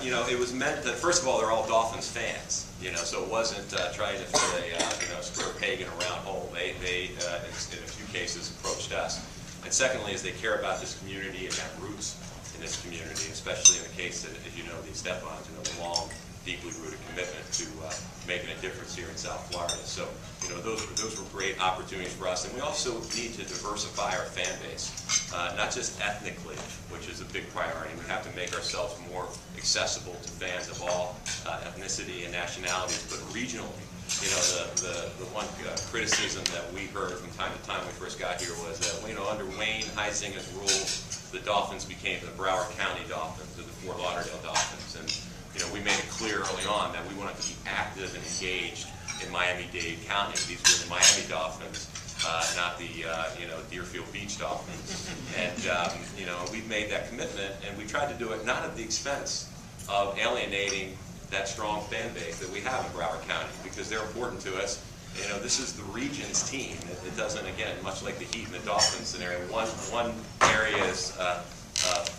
you know, it was meant that, first of all, they're all Dolphins fans, you know, so it wasn't trying to fill a, you know, square peg in a round hole. They in a few cases, approached us. And secondly, is they care about this community and have roots in this community, especially in the case that, as you know, these Stephans, you know, the long, deeply rooted commitment to making a difference here in South Florida. So, you know, those were great opportunities for us. And we also need to diversify our fan base, not just ethnically, which is a big priority. We have to make ourselves more accessible to fans of all ethnicity and nationalities, but regionally. You know, the one criticism that we heard from time to time when we first got here was that, you know, under Wayne Huizinga's rules, the Dolphins became the Broward County Dolphins, or the Fort Lauderdale Dolphins. And, you know, we made it clear early on that we wanted to be active and engaged in Miami-Dade County. These were the Miami Dolphins, not the, you know, Deerfield Beach Dolphins. And, you know, we've made that commitment, and we tried to do it not at the expense of alienating that strong fan base that we have in Broward County, because they're important to us. You know, this is the region's team. It doesn't, again, much like the Heat and the Dolphins scenario, one area's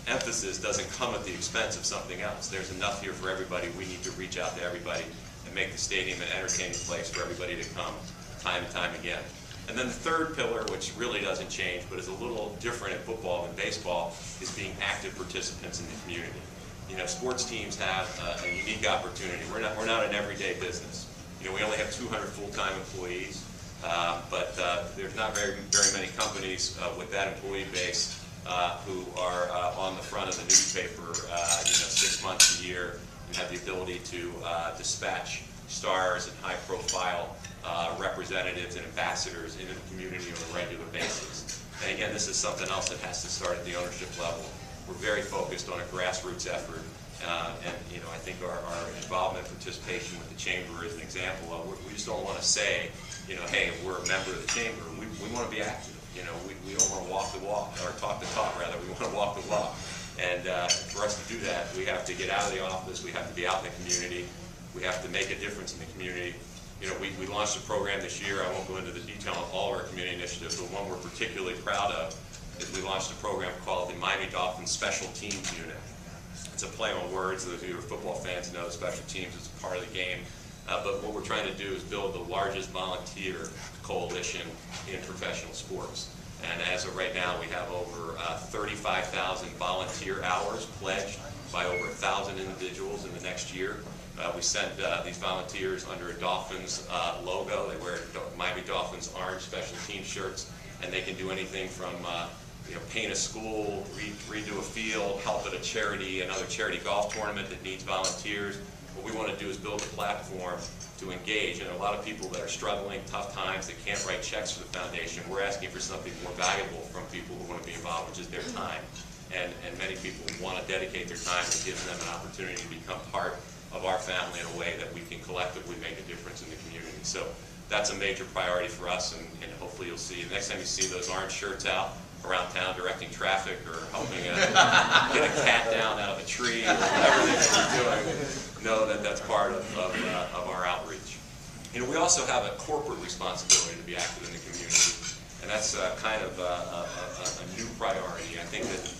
emphasis doesn't come at the expense of something else. There's enough here for everybody. We need to reach out to everybody and make the stadium an entertaining place for everybody to come time and time again. And then the third pillar, which really doesn't change, but is a little different in football than baseball, is being active participants in the community. You know, sports teams have a unique opportunity. We're not an everyday business. You know, we only have 200 full-time employees, but there's not very many companies with that employee base who are on the front of the newspaper, you know, 6 months a year, and have the ability to dispatch stars and high-profile representatives and ambassadors into the community on a regular basis. And again, this is something else that has to start at the ownership level. We're very focused on a grassroots effort, and you know, I think our involvement and participation with the chamber is an example of. We just don't want to say, you know, hey, we're a member of the chamber. We want to be active. You know, we don't want to walk the walk, or talk the talk rather. We want to walk the walk. And for us to do that, we have to get out of the office. We have to be out in the community. We have to make a difference in the community. You know, we launched a program this year. I won't go into the detail of all of our community initiatives, but one we're particularly proud of is we launched a program called the Miami Dolphins Special Teams Unit. It's a play on words. Those of you who are football fans know special teams is a part of the game. But what we're trying to do is build the largest volunteer coalition in professional sports. And as of right now, we have over 35,000 volunteer hours pledged by over 1,000 individuals in the next year. We sent these volunteers under a Dolphins logo. They wear Miami Dolphins orange special team shirts, and they can do anything from you know, paint a school, redo a field, help at a charity, another charity golf tournament that needs volunteers. What we want to do is build a platform to engage. And a lot of people that are struggling, tough times, that can't write checks for the foundation, we're asking for something more valuable from people who want to be involved, which is their time. And many people want to dedicate their time, and gives them an opportunity to become part of our family in a way that we can collectively make a difference in the community. So that's a major priority for us, and hopefully you'll see, the next time you see those orange shirts out around town directing traffic, or helping get a cat down out of a tree, or whatever they may be doing, know that that's part of our outreach. You know, we also have a corporate responsibility to be active in the community, and that's kind of a new priority. I think that,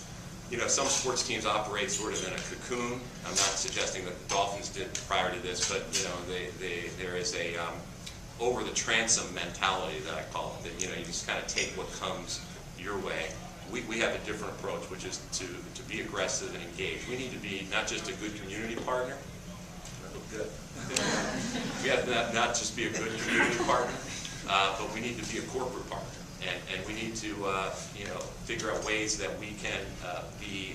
you know, some sports teams operate sort of in a cocoon. I'm not suggesting that the Dolphins did prior to this, but you know, there is a over the transom mentality that I call it. That, you know, you just kind of take what comes your way. We have a different approach, which is to be aggressive and engage. We need to be not just a good community partner. That looked good. We have to not just be a good community partner, but we need to be a corporate partner. And we need to, you know, figure out ways that we can be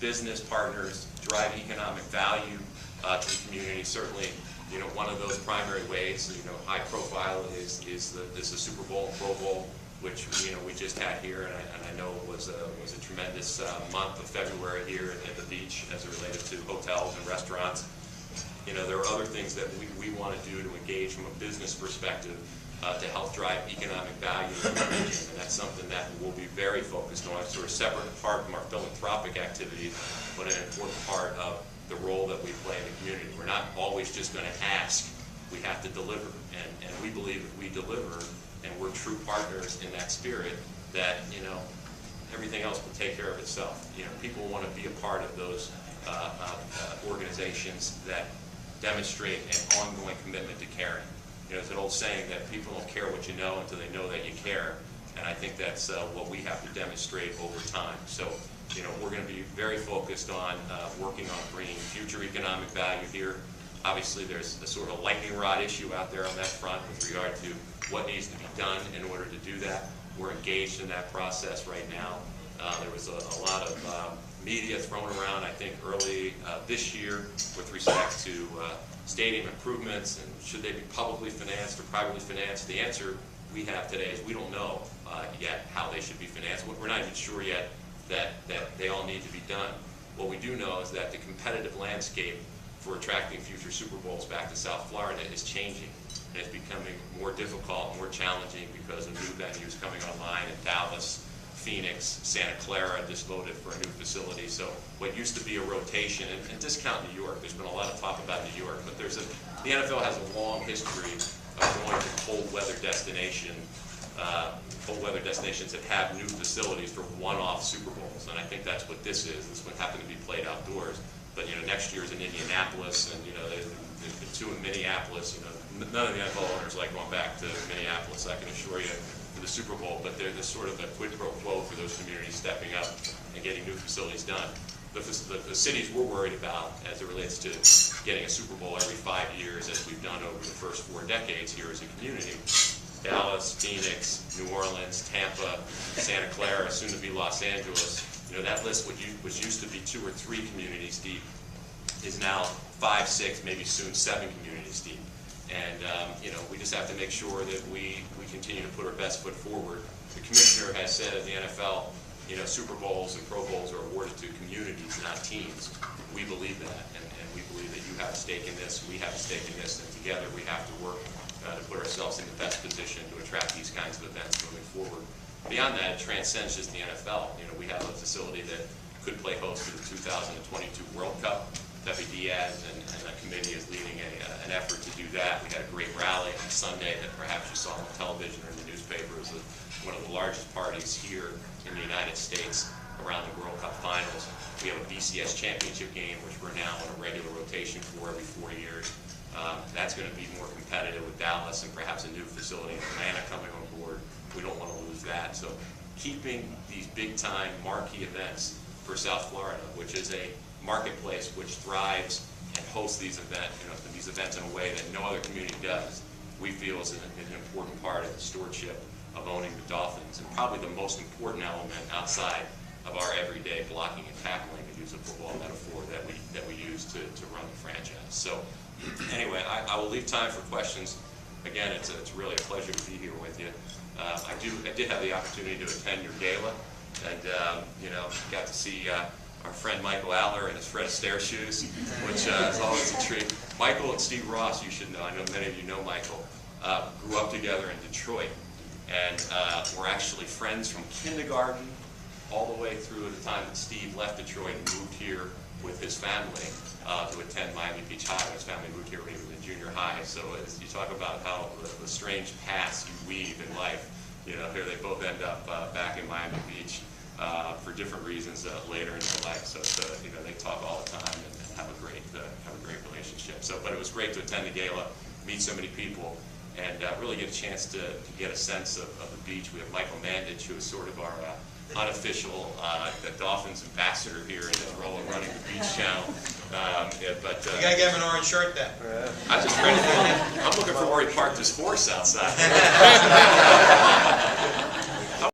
business partners, drive economic value to the community. Certainly, you know, one of those primary ways, you know, high profile is the Super Bowl, Pro Bowl, which, you know, we just had here, and I know it was a tremendous month of February here at the beach as it related to hotels and restaurants. You know, there are other things that we want to do to engage from a business perspective to help drive economic value in the region, and that's something that we'll be very focused on, sort of separate apart from our philanthropic activities, but an important part of the role that we play in the community. We're not always just going to ask, we have to deliver, and we believe if we deliver, and we're true partners in that spirit, that, you know, everything else will take care of itself. You know, people want to be a part of those organizations that demonstrate an ongoing commitment to caring. You know, there's an old saying that people don't care what you know until they know that you care, and I think that's what we have to demonstrate over time. So, you know, we're going to be very focused on working on bringing future economic value here. Obviously, there's a sort of lightning rod issue out there on that front with regard to what needs to be done in order to do that. We're engaged in that process right now. There was a lot of media thrown around, I think, early this year with respect to stadium improvements and should they be publicly financed or privately financed. The answer we have today is we don't know yet how they should be financed. We're not even sure yet that they all need to be done. What we do know is that the competitive landscape for attracting future Super Bowls back to South Florida is changing. And it's becoming more difficult, more challenging because of new venues coming online in Dallas, Phoenix, Santa Clara just voted for a new facility. So what used to be a rotation, and discount New York, there's been a lot of talk about New York, but the NFL has a long history of going to cold weather destinations that have new facilities for one-off Super Bowls, and I think that's what this is. This one happened to be played outdoors, but you know, next year's in Indianapolis, and you know, there's been two in Minneapolis. You know, none of the NFL owners like going back to Minneapolis, I can assure you, for the Super Bowl, but there's sort of a quid pro quo for those communities stepping up and getting new facilities done. The cities we're worried about as it relates to getting a Super Bowl every 5 years, as we've done over the first 4 decades here as a community, Dallas, Phoenix, New Orleans, Tampa, Santa Clara, soon to be Los Angeles. You know, that list, which used to be 2 or 3 communities deep, is now 5, 6, maybe soon 7 communities deep. And you know, we just have to make sure that we continue to put our best foot forward. The commissioner has said at the NFL, you know, Super Bowls and Pro Bowls are awarded to communities, not teams. We believe that, and we believe that you have a stake in this, we have a stake in this, and together we have to work to put ourselves in the best position to attract these kinds of events moving forward. Beyond that, it transcends just the NFL. You know, we have a facility that could play host to the 2022 World Cup. Debbie Diaz and the committee is leading an effort to do that. We had a great rally on Sunday that perhaps you saw on television or in the newspaper. It was one of the largest parties here in the United States around the World Cup finals. We have a BCS championship game, which we're now on a regular rotation for every 4 years. That's going to be more competitive with Dallas and perhaps a new facility in Atlanta coming on board. We don't want to lose that. So keeping these big-time marquee events for South Florida, which is a marketplace which thrives and hosts these events in a way that no other community does, we feel is an important part of the stewardship of owning the Dolphins, and probably the most important element outside of our everyday blocking and tackling, to use a football metaphor that we use to run the franchise. So anyway, I will leave time for questions. Again, it's really a pleasure to be here with you. I did have the opportunity to attend your gala, and you know, got to see our friend Michael Aller in his Fred Astaire shoes, which is always a treat. Michael and Steve Ross, you should know, I know many of you know Michael, grew up together in Detroit, and were actually friends from kindergarten all the way through the time that Steve left Detroit and moved here with his family to attend Miami Beach High. His family moved here when he was in junior high. So as you talk about how the strange paths you weave in life, you know, here they both end up back in Miami Beach for different reasons later in their life. So you know, they talk all the time and have a great relationship. So, but it was great to attend the gala, meet so many people, and really get a chance to get a sense of the beach. We have Michael Mandich, who is sort of our unofficial Dolphins ambassador here in his role of running the Beach Channel. You gotta get him an orange shirt then. I'm just ready. I'm looking for where he parked his horse outside.